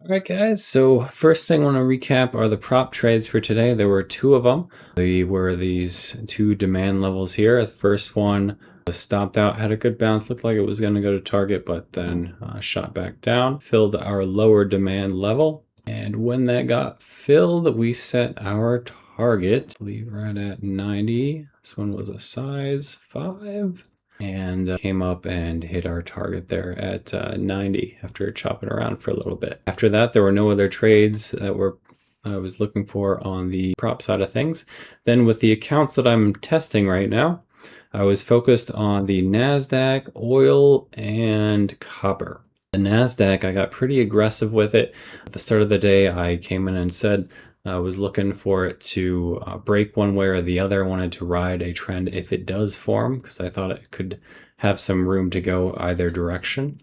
All right, guys. So first thing I want to recap are the prop trades for today. There were two of them. They were these two demand levels here. The first one was stopped out, had a good bounce, looked like it was going to go to target, but then shot back down, filled our lower demand level. And when that got filled, we set our target, I believe right at 90. This one was a size 5. And came up and hit our target there at 90 after chopping around for a little bit. After that, there were no other trades that I was looking for on the prop side of things. Then with the accounts that I'm testing right now, I was focused on the NASDAQ, oil, and copper. The NASDAQ, I got pretty aggressive with it. At the start of the day, I came in and said, I was looking for it to break one way or the other. I wanted to ride a trend if it does form, because I thought it could have some room to go either direction.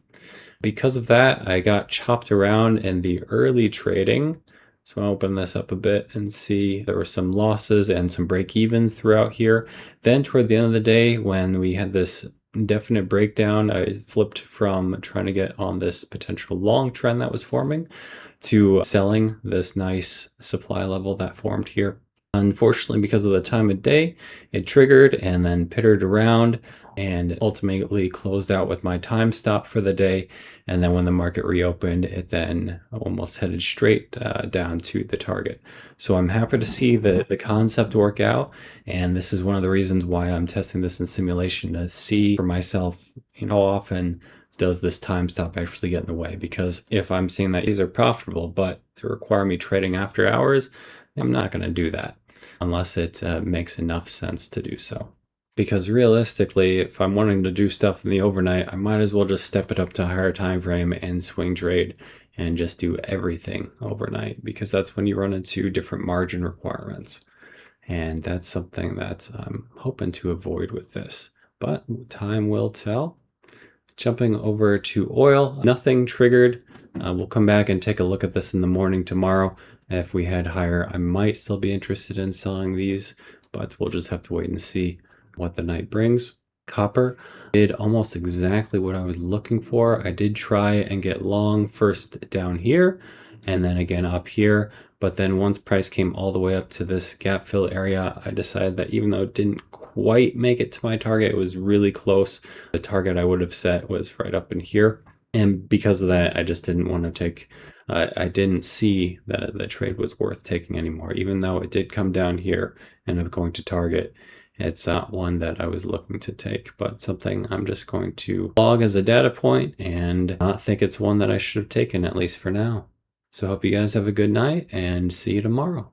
Because of that, I got chopped around in the early trading. So I'll open this up a bit and see there were some losses and some break evens throughout here. Then toward the end of the day, when we had this definite breakdown, I flipped from trying to get on this potential long trend that was forming to selling this nice supply level that formed here. Unfortunately, because of the time of day, it triggered and then pittered around and ultimately closed out with my time stop for the day. And then when the market reopened, it then almost headed straight down to the target. So I'm happy to see the concept work out. And this is one of the reasons why I'm testing this in simulation, to see for myself, how often does this time stop actually get in the way? Because if I'm seeing that these are profitable, but they require me trading after hours, I'm not going to do that unless it makes enough sense to do so. Because realistically, if I'm wanting to do stuff in the overnight, I might as well just step it up to a higher time frame and swing trade and just do everything overnight, because that's when you run into different margin requirements. And that's something that I'm hoping to avoid with this, but time will tell. Jumping over to oil, nothing triggered. We'll come back and take a look at this in the morning tomorrow. If we head higher, I might still be interested in selling these, but we'll just have to wait and see what the night brings. Copper did almost exactly what I was looking for. I did try and get long first down here and then again up here. But then once price came all the way up to this gap fill area, I decided that even though it didn't quite make it to my target, it was really close. The target I would have set was right up in here. And because of that, I just didn't want to take, I didn't see that the trade was worth taking anymore. Even though it did come down here and I'm going to target, it's not one that I was looking to take, but something I'm just going to log as a data point and not think it's one that I should have taken, at least for now. So I hope you guys have a good night and see you tomorrow.